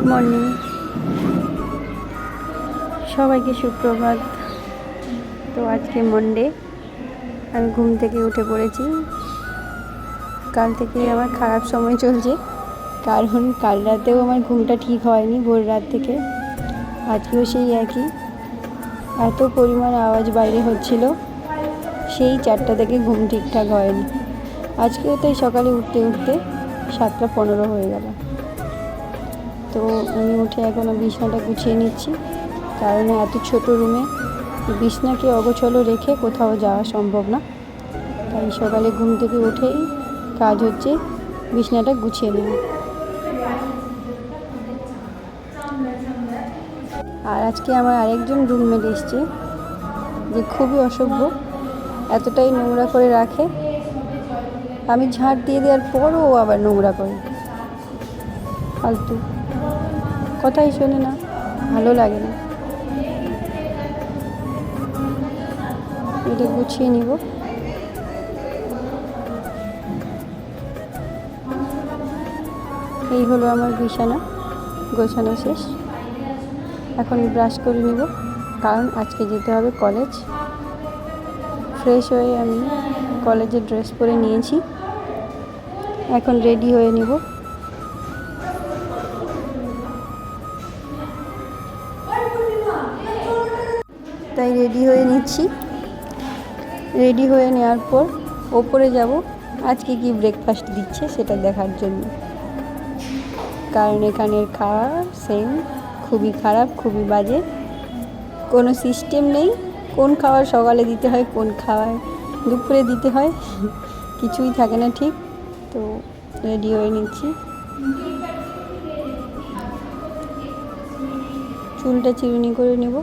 Morning, সবাইকে সুপ্রভাত। তো আজকে মন্ডে, আমি ঘুম থেকে উঠে পড়েছি। কাল থেকে আমার খারাপ সময় চলছে, কারণ কাল রাতেও আমার ঘুমটা ঠিক হয়নি ভোর রাত থেকে। আজকেও সেই একই, এত পরিমাণ আওয়াজ বাইরে হচ্ছিল, সেই 4টা থেকে ঘুম ঠিকঠাক হয়নি। আজকেও তাই সকালে উঠতে উঠতে 7টা 15 হয়ে গেল। তো আমি উঠে এখনও বিছানাটা গুছিয়ে নিচ্ছি, কারণ এত ছোট রুমে বিছনাকে অগোছালো রেখে কোথাও যাওয়া সম্ভব না। তাই সকালে ঘুম থেকে উঠেই কাজ হচ্ছে বিছনাটা গুছিয়ে নেওয়া। আর আজকে আমার আরেকজন রুমমেট এসছে, যে খুবই অসভ্য, এতটাই নোংরা করে রাখে। আমি ঝাঁট দিয়ে দেওয়ার পরও ও আবার নোংরা করে, ফালতু, কথাই শোনে না, ভালো লাগে না। এটা গুছিয়ে নিব। এই হলো আমার বিছানা গোছানো শেষ। এখন ব্রাশ করে নিব, কারণ আজকে যেতে হবে কলেজ। ফ্রেশ হয়ে আমি কলেজের ড্রেস পরে নিয়েছি, এখন রেডি হয়ে নিব। তাই রেডি হয়ে নিচ্ছি। রেডি হয়ে নেওয়ার পর ওপরে যাব আজকে কি ব্রেকফাস্ট দিচ্ছে সেটা দেখার জন্য, কারণ এখানের খাওয়া সেম খুবই খারাপ, খুবই বাজে। কোনো সিস্টেম নেই, কোন খাবার সকালে দিতে হয়, কোন খাবার দুপুরে দিতে হয়, কিছুই থাকে না ঠিক। তো রেডি হয়ে নিচ্ছি। চুলটা চিরুনি করে নেব।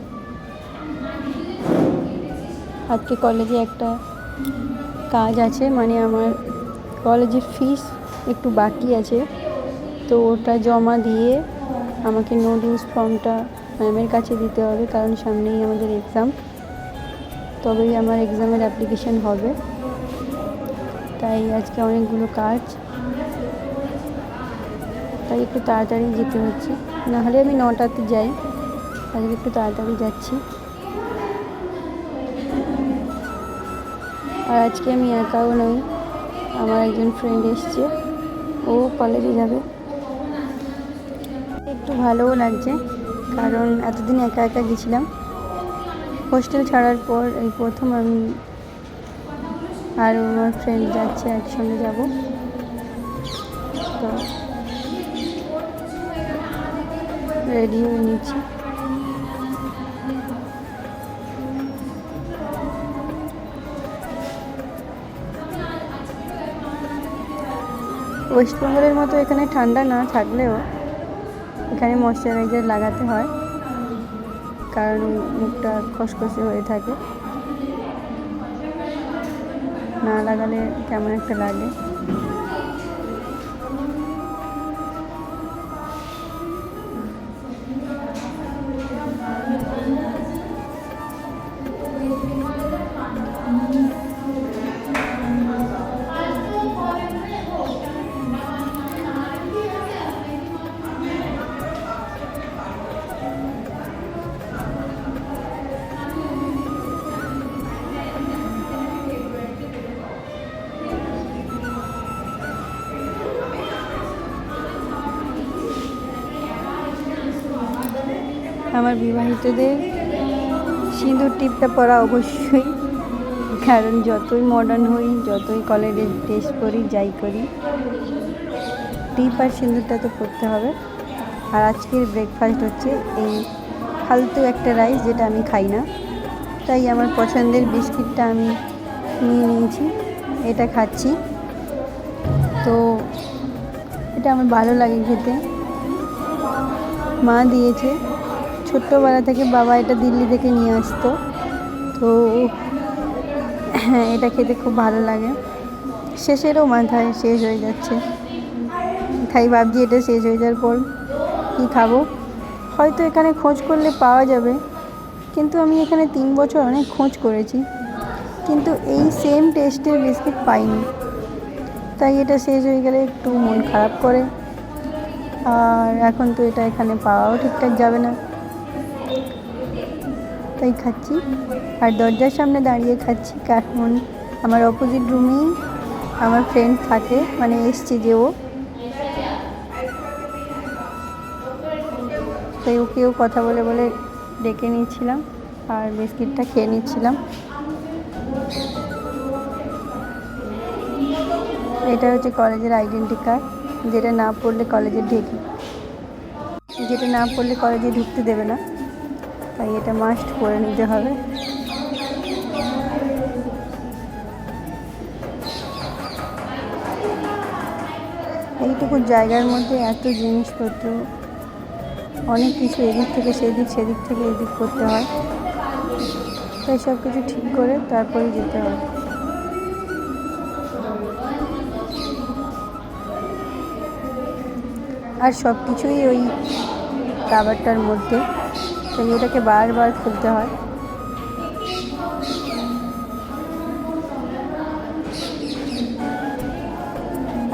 আজকে কলেজে একটা কাজ আছে, মানে আমার কলেজের ফিস একটু বাকি আছে, তো ওটা জমা দিয়ে আমাকে নো ডিউস ফর্মটা ম্যামের কাছে দিতে হবে, কারণ সামনেই আমাদের এক্সাম, তবেই আমার এক্সামের অ্যাপ্লিকেশন হবে। তাই আজকে অনেকগুলো কাজ, তাই একটু তাড়াতাড়ি যেতে হচ্ছে। নাহলে আমি 9টাতে যাই, আজকে একটু তাড়াতাড়ি যাচ্ছি। আর আজকে আমি একাও নই, আমার একজন ফ্রেন্ড এসছে, ও কলেজে যাবে। একটু ভালোও লাগছে, কারণ এতদিন একা একা গেছিলাম। হোস্টেল ছাড়ার পর এই প্রথম আমি আর আমার ফ্রেন্ড যাচ্ছে, একসঙ্গে যাব। তো রেডি হয়ে নিচ্ছি। ওয়েস্ট বেঙ্গলের মতো এখানে ঠান্ডা না থাকলেও এখানে ময়শ্চারাইজার লাগাতে হয়, কারণ মুখটা খসখসে হয়ে থাকে, না লাগালে কেমন একটা লাগে। আমার বিবাহিতদের সিঁদুর টিপটা পরা অবশ্যই, কারণ যতই মডার্ন হই, যতই কলেজে ড্রেস পরি, যাই করি, টিপ আর সিঁদুরটা তো পরতে হবে। আর আজকের ব্রেকফাস্ট হচ্ছে এই ফালতু একটা রাইস, যেটা আমি খাই না, তাই আমার পছন্দের বিস্কিটটা আমি নিয়ে নিয়েছি, এটা খাচ্ছি। তো এটা আমার ভালো লাগে খেতে, মা দিয়েছে। ছোট্টবেলা থেকে বাবা এটা দিল্লি থেকে নিয়ে আসতো, তো হ্যাঁ, এটা খেতে খুব ভালো লাগে। শেষেরও মাথায় শেষ হয়ে যাচ্ছে, তাই ভাবছি এটা শেষ হয়ে যাওয়ার পর কী খাবো। হয়তো এখানে খোঁজ করলে পাওয়া যাবে, কিন্তু আমি এখানে 3 বছর অনেক খোঁজ করেছি, কিন্তু এই সেম টেস্টের বিস্কিট পাইনি। তাই এটা শেষ হয়ে গেলে একটু মন খারাপ করে। আর এখন তো এটা এখানে পাওয়াও ঠিকঠাক যাবে না, তাই খাচ্ছি। আর দরজার সামনে দাঁড়িয়ে খাচ্ছি, কারণ আমার অপোজিট রুমেই আমার ফ্রেন্ড থাকে, মানে এসছে যে ও, তাই ওকেও কথা বলে বলে ডেকে নিচ্ছিলাম আর বিস্কিটটা খেয়ে নিচ্ছিলাম। এটা হচ্ছে কলেজের আইডেন্টি কার্ড, যেটা না পড়লে কলেজে ঢুকতে দেবে না, তাই এটা মাস্ট করে নিতে হবে। এইটুকু জায়গার মধ্যে এত জিনিসপত্র, অনেক কিছু, এদিক থেকে সেদিক, সেদিক থেকে এদিক করতে হয়, তাই সব কিছু ঠিক করে তারপরেই যেতে হয়। আর সব কিছুই ওই কাবারটার মধ্যে, তাই ওটাকে বারবার খুলতে হয়।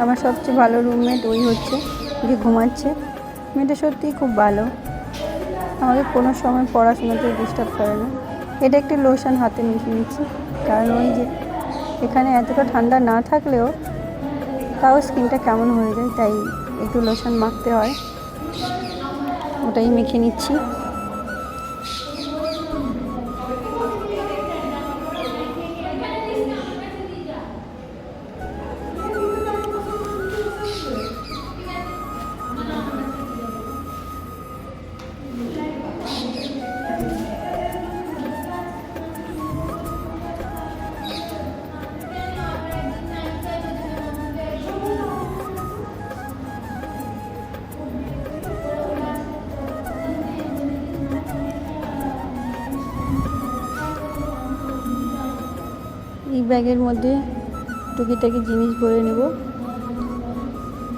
আমার সবচেয়ে ভালো রুমমেট ওই হচ্ছে, যে ঘুমাচ্ছে। মেয়েটা সত্যিই খুব ভালো, আমাকে কোনো সময় পড়াশোনাতে ডিস্টার্ব করে না। এটা একটি লোশন হাতে মেখে নিচ্ছি, কারণ ওই যে এখানে এতটা ঠান্ডা না থাকলেও তাও স্কিনটা কেমন হয়ে যায়, তাই একটু লোশন মাখতে হয়, ওটাই মেখে নিচ্ছি। এই ব্যাগের মধ্যে টুকিটাকি জিনিস ভরে নেব।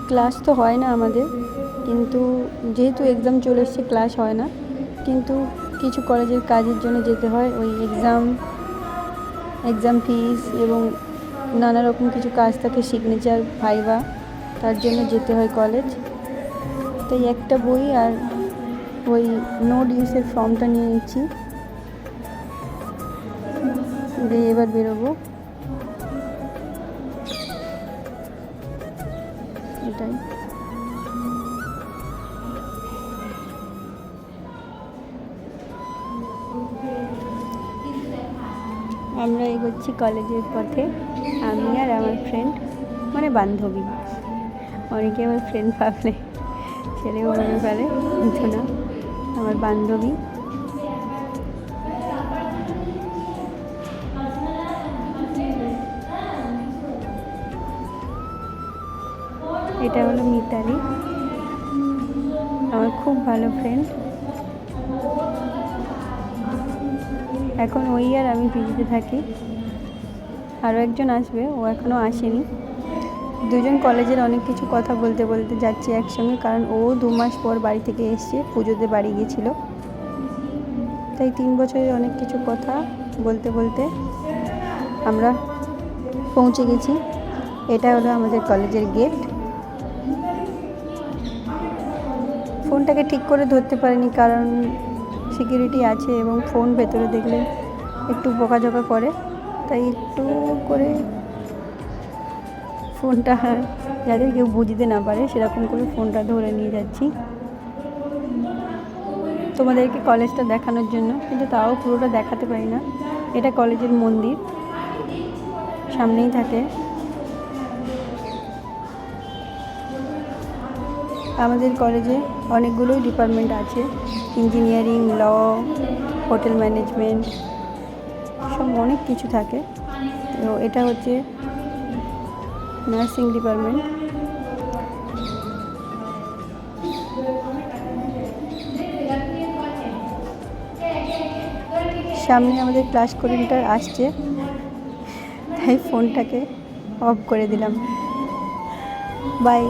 ক্লাস তো হয় না আমাদের, কিন্তু যেহেতু এক্সাম চলে এসছে ক্লাস হয় না, কিন্তু কিছু কলেজের কাজের জন্য যেতে হয়। ওই এক্সাম ফিস এবং নানা রকম কিছু কাজ থাকে, সিগনেচার, ভাইভা, তার জন্য যেতে হয় কলেজ। তাই একটা বই আর ওই নো ডিউসের ফর্মটা নিয়ে নিচ্ছি, দিয়ে এবার বেরোবো। এটাই আমরা এগোচ্ছি কলেজের পথে, আমি আর আমার ফ্রেন্ড, মানে বান্ধবী। অনেকে আমার ফ্রেন্ড ভাবলে ছেলেও ভেবে ফেলে, কিন্তু না, আমার বান্ধবী। এটা হলো মিতালি, আমার খুব ভালো ফ্রেন্ড। এখন ওই আর আমি পিজিতে থাকি, আরও একজন আসবে, ও এখনও আসেনি। দুজন কলেজের অনেক কিছু কথা বলতে বলতে যাচ্ছি একসঙ্গে, কারণ ও 2 মাস পর বাড়ি থেকে এসছে, পুজোতে বাড়ি গিয়েছিল, তাই 3 বছরের অনেক কিছু কথা বলতে বলতে আমরা পৌঁছে গেছি। এটা হলো আমাদের কলেজের গেট। ফোনটাকে ঠিক করে ধরতে পারিনি, কারণ সিকিউরিটি আছে এবং ফোন ভেতরে দেখলে একটু বকাঝকা করে, তাই একটু করে ফোনটা যাতে কেউ বুঝতে না পারে সেরকম করে ফোনটা ধরে নিয়ে যাচ্ছি তোমাদেরকে কলেজটা দেখানোর জন্য, কিন্তু তাও পুরোটা দেখাতে পারি না। এটা কলেজের মন্দির, সামনেই থাকে। আমাদের কলেজে অনেকগুলোই ডিপার্টমেন্ট আছে, ইঞ্জিনিয়ারিং, ল, হোটেল ম্যানেজমেন্ট, সব অনেক কিছু থাকে। তো এটা হচ্ছে নার্সিং ডিপার্টমেন্ট। সামনে আমাদের ক্লাস কোঅর্ডিনেটর আসছে, তাই ফোনটাকে অফ করে দিলাম। বাই।